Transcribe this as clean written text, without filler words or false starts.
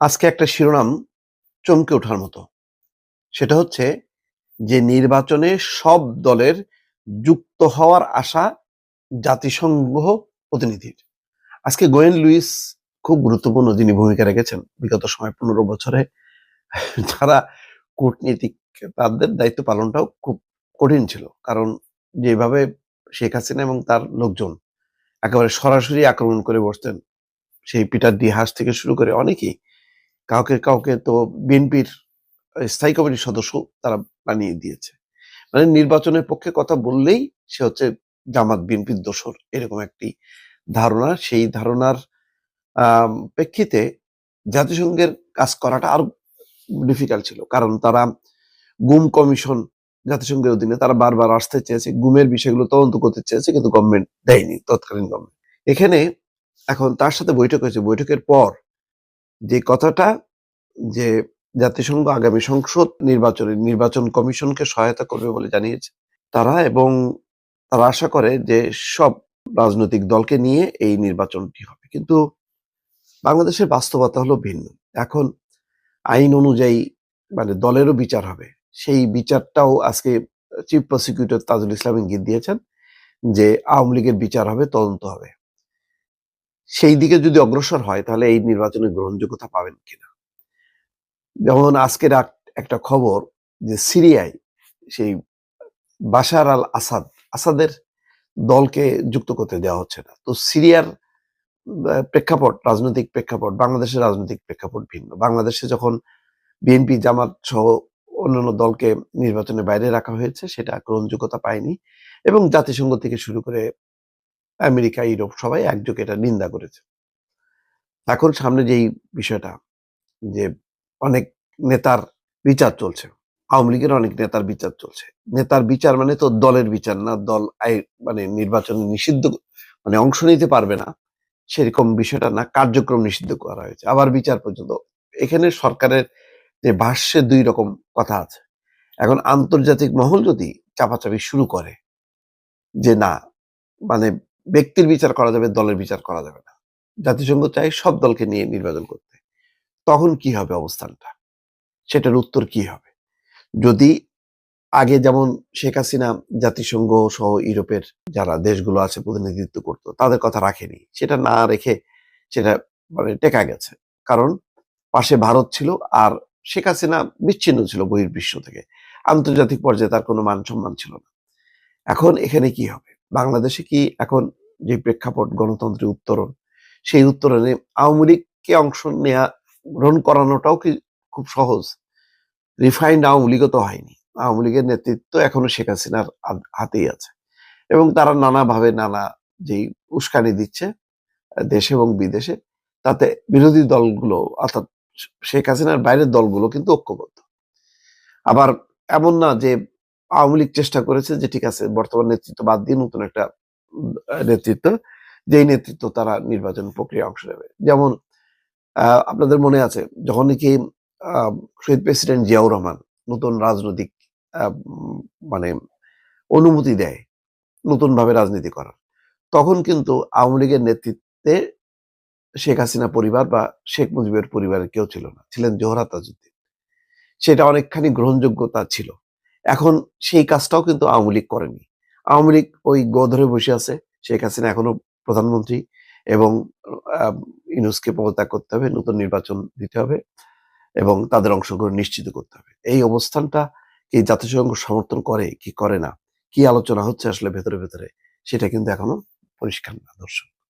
আজকে একটা শিরোনাম চমকে ওঠার মতো। সেটা হচ্ছে যে নির্বাচনে সব দলের যুক্ত হওয়ার আশা জাতিসংঘ প্রতিনিধির। আজকে গোয়েন লুইস খুব গুরুত্বপূর্ণ যিনি ভূমিকা রেখেছেন বিগত সময় 15 বছরে যারা কূটনীতিক তাদের দায়িত্ব পালনটাও খুব কঠিন ছিল। কারণ যেভাবে শেখ হাসিনা এবং তার লোকজন একেবারে সরাসরি আক্রমণ করে বসতেন, সেই পিটার ডি হাস থেকে শুরু করে অনেকেই কাউকে কাউকে তো বিএনপির স্থায়ী কমিটির সদস্য তারা বানিয়ে দিয়েছে। মানে নির্বাচনের পক্ষে কথা বললেই সে হচ্ছে জামাত বিএনপির দোসর, এরকম একটি ধারণা। সেই ধারণার প্রেক্ষিতে জাতিসংঘের কাজ করাটা আরো ডিফিকাল্ট ছিল, কারণ তারা গুম কমিশন জাতিসংঘের অধীনে তারা বারবার আসতে চেয়েছে, গুমের বিষয়গুলো তদন্ত করতে চেয়েছে, কিন্তু গভর্নমেন্ট দেয়নি, তৎকালীন গভর্নমেন্ট। এখানে এখন তার সাথে বৈঠক হয়েছে, বৈঠকের পর যে কথাটা যে জাতিসংঘ আগামী সংসদ নির্বাচনে নির্বাচন কমিশনকে সহায়তা করবে বলে জানিয়েছে তারা, এবং তারা আশা করে যে সব রাজনৈতিক দলকে নিয়ে এই নির্বাচনটি হবে। কিন্তু বাংলাদেশের বাস্তবতা হলো ভিন্ন। এখন আইন অনুযায়ী মানে দলেরও বিচার হবে, সেই বিচারটাও আজকে চিফ প্রসিকিউটর তাজুল ইসলাম ইঙ্গিত দিয়েছেন যে আওয়ামী লীগের বিচার হবে, তদন্ত হবে। সেই দিকে যদি অগ্রসর হয় তাহলে এই নির্বাচনে গ্রহণযোগ্যতা পাবেন কিনা। যেমন আজকের একটা খবর যে সিরিয়ায় সেই বাশার আল আসাদ আসাদের দলকে যুক্ত করতে দেওয়া হচ্ছে না। তো সিরিয়ার প্রেক্ষাপট, রাজনৈতিক প্রেক্ষাপট, বাংলাদেশের রাজনৈতিক প্রেক্ষাপট ভিন্ন। বাংলাদেশে যখন বিএনপি জামাত সহ অন্যান্য দলকে নির্বাচনের বাইরে রাখা হয়েছে, সেটা গ্রহণযোগ্যতা পায়নি, এবং জাতিসংঘ থেকে শুরু করে আমেরিকা, ইউরোপ সবাই একযোগে এটা নিন্দা করেছে। এখন সামনে যেই বিষয়টা যে অনেক নেতার বিচার চলছে, আওয়ামী লীগের অনেক নেতার বিচার চলছে। নেতার বিচার মানে তো দলের বিচার না, দল মানে নির্বাচনে নিষিদ্ধ মানে অংশ নিতে পারবে না সেরকম বিষয়টা না, কার্যক্রম নিষিদ্ধ করা হয়েছে, আবার বিচার পর্যন্ত। এখানে সরকারের যে ভাষ্যে দুই রকম কথা আছে। এখন আন্তর্জাতিক মহল যদি চাপাচাপি শুরু করে যে না, মানে ব্যক্তির বিচার করা যাবে, দলের বিচার করা যাবে না, জাতিসংঘ চাই সব দলকে নিয়ে নির্বাচন করতে, তখন কি হবে অবস্থানটা, সেটার উত্তর কি হবে? যদি আগে যেমন শেখ হাসিনা জাতিসংঘ সহ ইউরোপের যারা দেশগুলো আছে প্রতিনিধিত্ব করতো, তাদের কথা রাখেনি, সেটা না রেখে সেটা মানে টেকা গেছে, কারণ পাশে ভারত ছিল, আর শেখ হাসিনা বিচ্ছিন্ন ছিল বহির্বিশ্ব থেকে, আন্তর্জাতিক পর্যায়ে তার কোনো মান সম্মান ছিল না। এখন এখানে কি হবে? বাংলাদেশে কি এখন যে প্রেক্ষাপট গণতন্ত্রের উত্তরণ, সেই উত্তরণে আওয়ামী লীগকে অংশ নেয়া গ্রহণ করানোটাও কি খুব সহজ? রিফাইন্ড আওয়ামী লীগও তো হয়নি। আওয়ামী লীগের নেতৃত্ব এখনো শেখ হাসিনার হাতেই আছে, এবং তারা নানাভাবে নানা যেই উস্কানি দিচ্ছে দেশে এবং বিদেশে, তাতে বিরোধী দলগুলো অর্থাৎ শেখ হাসিনার বাইরের দলগুলো কিন্তু ঐক্যবদ্ধ। আবার এমন না যে আওয়ামী লীগ চেষ্টা করেছে যে ঠিক আছে বর্তমান নেতৃত্ব বাদ দিয়ে নতুন একটা নেতৃত্ব, যেই নেতৃত্ব তারা নির্বাচন প্রক্রিয়া অংশ নেবে। যেমন আপনাদের মনে আছে যখন নাকি শহীদ প্রেসিডেন্ট জিয়াউর রহমান নতুন রাজনৈতিক মানে অনুমতি দেয় নতুন ভাবে রাজনীতি করার, তখন কিন্তু আওয়ামী লীগের নেতৃত্বে শেখ হাসিনা পরিবার বা শেখ মুজিবের পরিবারের কেউ ছিল না, ছিলেন জোহরা তাজউদ্দিন। সেটা অনেকখানি গ্রহণযোগ্যতা ছিল। এখন সেই কাজটাও কিন্তু আওয়ামী লীগ করেনি। আওয়ামী লীগ ওই গো ধরে বসে আছে, শেখ হাসিনা এখনো প্রধানমন্ত্রী, এবং ইউনূসকে পদত্যাগ করতে হবে, নতুন নির্বাচন দিতে হবে, এবং তাদের অংশগ্রহণ নিশ্চিত করতে হবে। এই অবস্থানটা কি জাতিসংঘ সমর্থন করে কি করে না, কি আলোচনা হচ্ছে আসলে ভেতরে ভেতরে, সেটা কিন্তু এখনো পরিষ্কার না দর্শক।